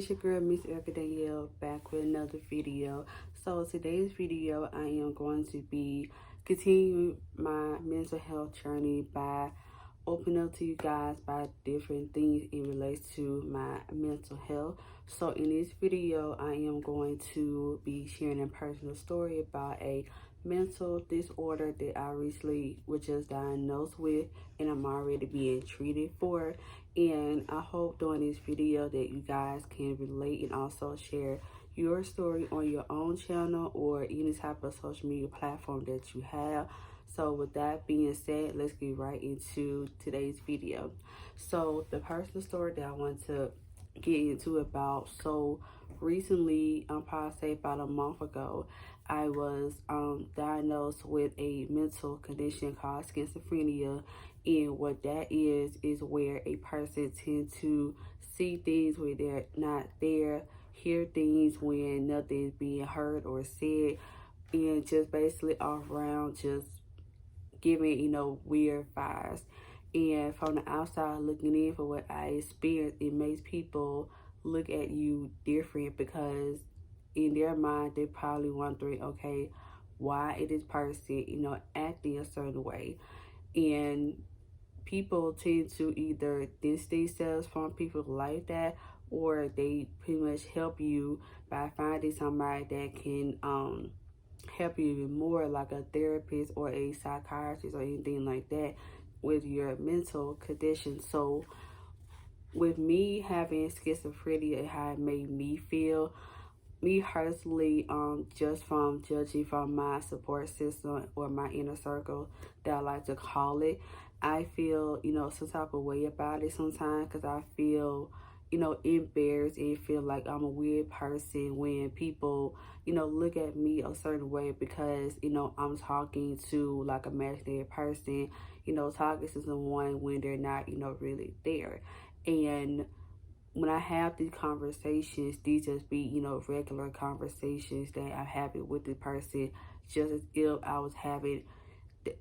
it's your girl, Miss Erica Danielle, back with another video. So today's video, I am going to be continuing my mental health journey by opening up to you guys by different things in relation to my mental health. So in this video, I am going to be sharing a personal story about a mental disorder that I recently was just diagnosed with, and I'm already being treated for. And I hope during this video that you guys can relate and also share your story on your own channel or any type of social media platform that you have. So with that being said, let's get right into today's video. So the personal story that I want to get into about, so recently, probably say about a month ago, I was diagnosed with a mental condition called schizophrenia. And what that is where a person tends to see things where they're not there, hear things when nothing is being heard or said, and just basically all around just giving, weird vibes. And from the outside looking in for what I experienced, it makes people look at you different because in their mind, they're probably wondering, okay, why is this person, acting a certain way? And people tend to either distance themselves from people like that, or they pretty much help you by finding somebody that can help you even more, like a therapist or a psychiatrist or anything like that with your mental condition. So with me having schizophrenia and how it made me feel, me personally, just from judging from my support system or my inner circle that I like to call it, I feel, some type of way about it sometimes because I feel, embarrassed and feel like I'm a weird person when people, look at me a certain way because, I'm talking to like a imaginary person, talking to someone when they're not, really there. And when I have these conversations, these just be, regular conversations that I'm having with the person, just as if I was having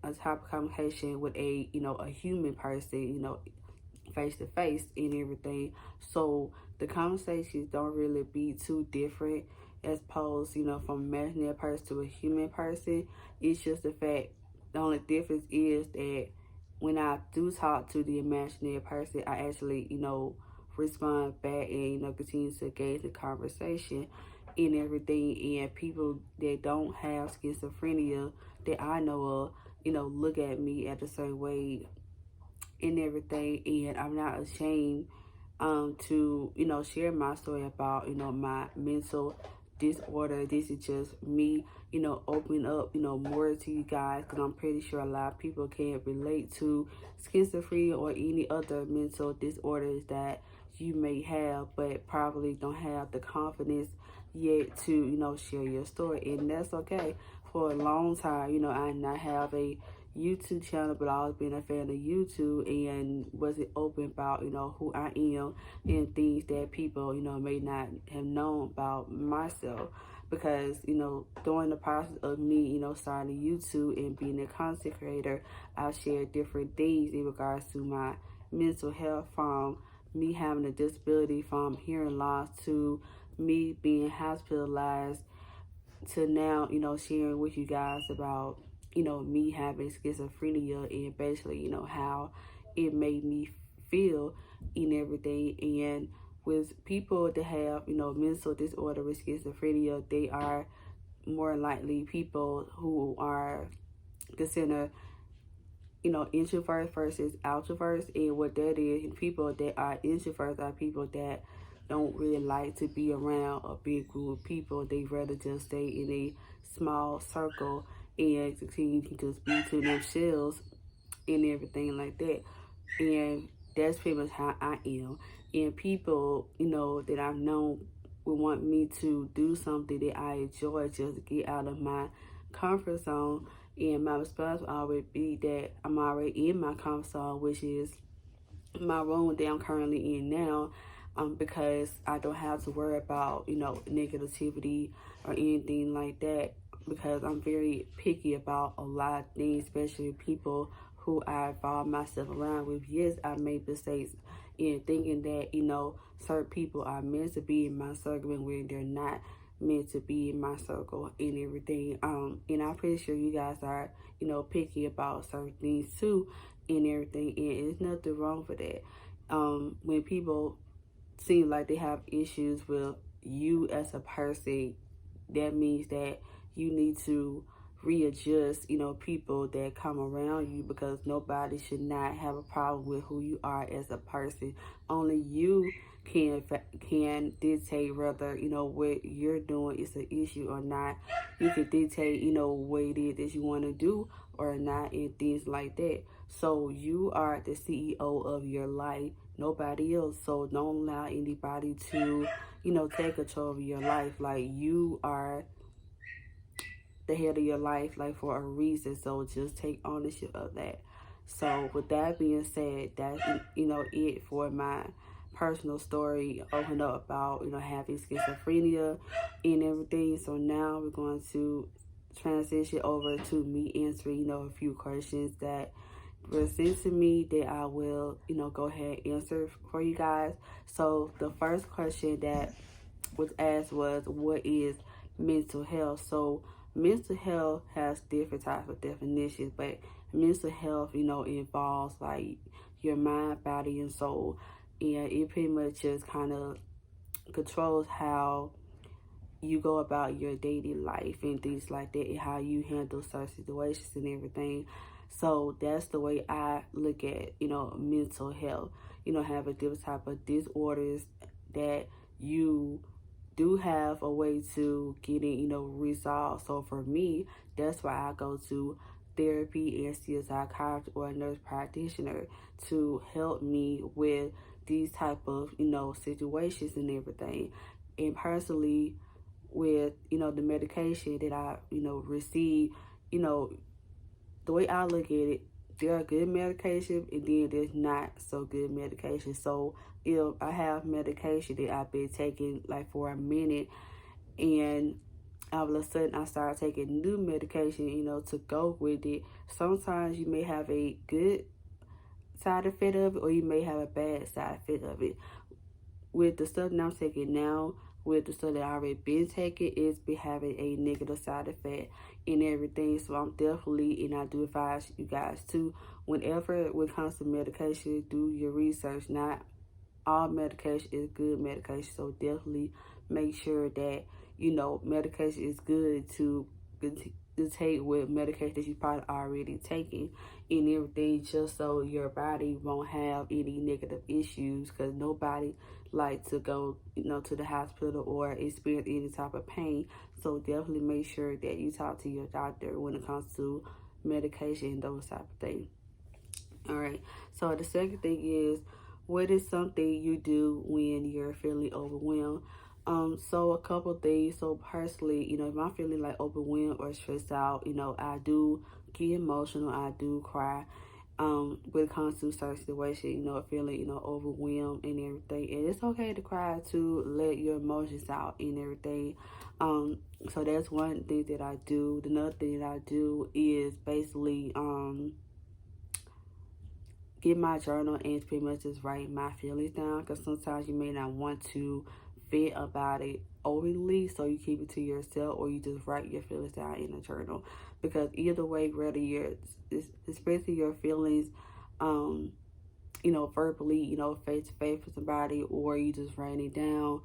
a type of conversation with a, a human person, face to face and everything. So the conversations don't really be too different as opposed, from imaginary person to a human person. It's just the fact, the only difference is that when I do talk to the imaginary person, I actually, respond back and, continue to engage the conversation and everything. And people that don't have schizophrenia that I know of, look at me at a certain way and everything. And I'm not ashamed to, share my story about, my mental disorder. This is just me, opening up, more to you guys because I'm pretty sure a lot of people can't relate to schizophrenia or any other mental disorders that you may have, but probably don't have the confidence yet to, share your story. And that's okay. For a long time, I did not have a YouTube channel, but I always been a fan of YouTube and wasn't open about, who I am and things that people, may not have known about myself. Because, during the process of me, starting YouTube and being a content creator, I shared different things in regards to my mental health, from me having a disability, from hearing loss, to me being hospitalized, to now, sharing with you guys about, me having schizophrenia and basically, how it made me feel and everything. And with people that have, mental disorder with schizophrenia, they are more likely people who are considered, introverts versus outtroverts. And what that is, people that are introverts are people that don't really like to be around a big group of people. They rather just stay in a small circle and continue to just be to themselves and everything like that. And that's pretty much how I am. And people, that I've known would want me to do something that I enjoy, just to get out of my comfort zone. And my response will always be that I'm already in my comfort zone, which is my room that I'm currently in now, because I don't have to worry about, negativity or anything like that, because I'm very picky about a lot of things, especially people who I involve myself around with. Yes, I made mistakes in thinking that, certain people are meant to be in my circle and when they're not meant to be in my circle and everything. And I'm pretty sure you guys are, picky about certain things too and everything. And there's nothing wrong for that. When people seem like they have issues with you as a person, that means that you need to readjust, people that come around you, because nobody should not have a problem with who you are as a person. Only you can dictate whether, what you're doing is an issue or not. You can dictate, what it is that you want to do or not, and things like that. So you are the CEO of your life, nobody else. So don't allow anybody to, take control of your life. Like, you are the head of your life, like, for a reason. So just take ownership of that. So with that being said, that's, it for my personal story, open up about, having schizophrenia and everything. So now we're going to transition over to me answering, a few questions that were sent to me that I will, go ahead and answer for you guys. So the first question that was asked was, what is mental health? So mental health has different types of definitions, but mental health, involves like your mind, body, and soul. And it pretty much just kind of controls how you go about your daily life and things like that, and how you handle certain situations and everything. So that's the way I look at, mental health. Having different type of disorders that you do have a way to get it, resolved. So for me, that's why I go to therapy and see a psychiatrist or a nurse practitioner to help me with these type of, situations and everything. And personally, with, the medication that I, receive, the way I look at it, there are good medication and then there's not so good medication. So if I have medication that I've been taking like for a minute, and all of a sudden I start taking new medication, to go with it, sometimes you may have a good side effect of it or you may have a bad side effect of it. With the stuff that I'm taking now, with the stuff that I already been taking, it's been having a negative side effect and everything. So I'm definitely, and I do advise you guys to, whenever when it comes to medication, do your research. Not all medication is good medication. So definitely make sure that, medication is good to take with medication that you probably already taking and everything, just so your body won't have any negative issues, because nobody like to go, to the hospital or experience any type of pain. So definitely make sure that you talk to your doctor when it comes to medication and those type of things. All right. So the second thing is, what is something you do when you're feeling overwhelmed? So a couple things. So personally, if I'm feeling like overwhelmed or stressed out, I do get emotional. I do cry. When it comes to certain situations, feeling, overwhelmed and everything. And it's okay to cry, to let your emotions out and everything. So that's one thing that I do. Another thing that I do is basically, get my journal and pretty much just write my feelings down, because sometimes you may not want to vent about it openly, so you keep it to yourself or you just write your feelings down in a journal. Because either way, whether you're expressing your feelings verbally, face to face with somebody, or you just write it down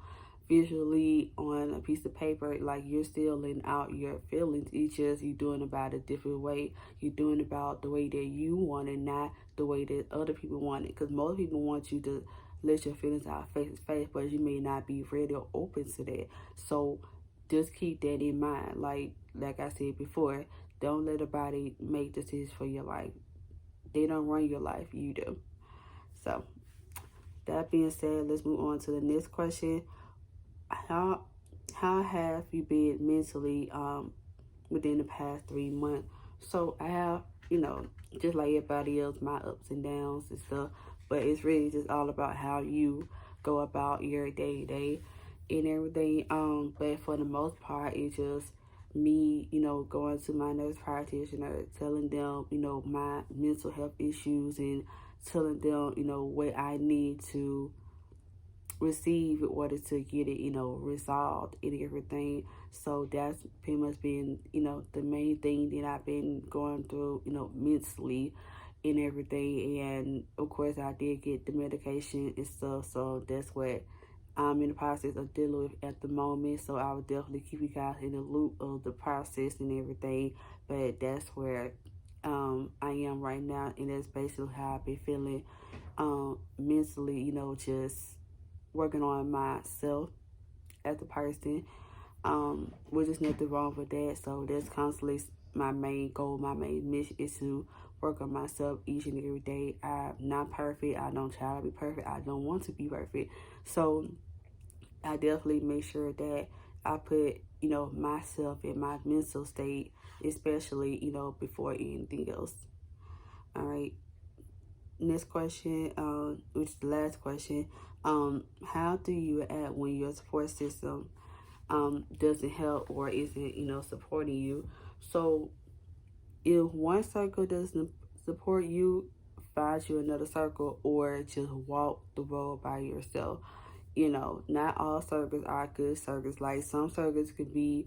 visually on a piece of paper, like, you're still letting out your feelings. It's just you doing about a different way. You're doing about the way that you want it, not the way that other people want it. Because most people want you to let your feelings out face to face, but you may not be ready or open to that. So just keep that in mind. Like I said before, don't let anybody make decisions for your life. They don't run your life, you do. So that being said, let's move on to the next question. How have you been mentally within the past 3 months? So I have, just like everybody else, my ups and downs and stuff, but it's really just all about how you go about your day to day and everything. But for the most part, it's just me, going to my nurse practitioner, telling them, my mental health issues and telling them, what I need to receive in order to get it, resolved and everything. So that's pretty much been, the main thing that I've been going through, mentally and everything. And of course, I did get the medication and stuff. So that's what I'm in the process of dealing with at the moment. So I will definitely keep you guys in the loop of the process and everything. But that's where I am right now. And that's basically how I've been feeling mentally, just working on myself as a person, which is nothing wrong with that. So that's constantly my main goal, my main mission is to work on myself each and every day. I'm not perfect. I don't try to be perfect. I don't want to be perfect. So I definitely make sure that I put, myself in my mental state, especially, before anything else. All right. Next question, which is the last question. How do you act when your support system doesn't help or isn't, supporting you? So if one circle doesn't support you, find you another circle or just walk the road by yourself. Not all circles are good circles. Like some circles could be,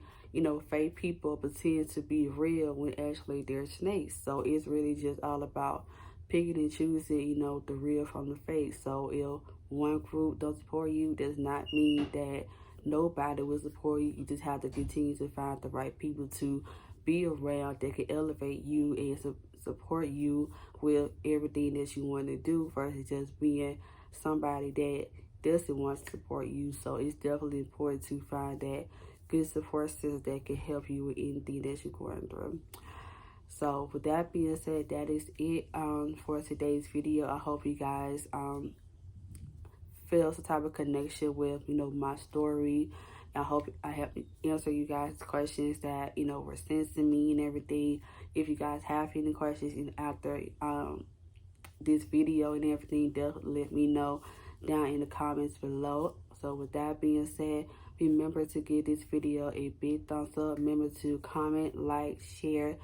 fake people pretend to be real when actually they're snakes. So it's really just all about picking and choosing, the real from the fake. So if one group don't support you, does not mean that nobody will support you. You just have to continue to find the right people to be around that can elevate you and support you with everything that you want to do versus just being somebody that doesn't want to support you. So it's definitely important to find that good support system that can help you with anything that you're going through. So with that being said, that is it for today's video. I hope you guys feel some type of connection with, my story. I hope I have answered you guys' questions that, were sent to me and everything. If you guys have any questions after this video and everything, definitely let me know down in the comments below. So with that being said, remember to give this video a big thumbs up. Remember to comment, like, share,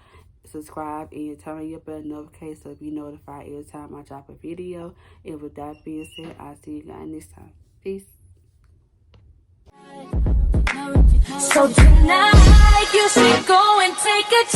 subscribe, and turn on your bell notification so be notified every time I drop a video. And with that being said, I'll see you guys next time. Peace. So tonight you should go and take a chance.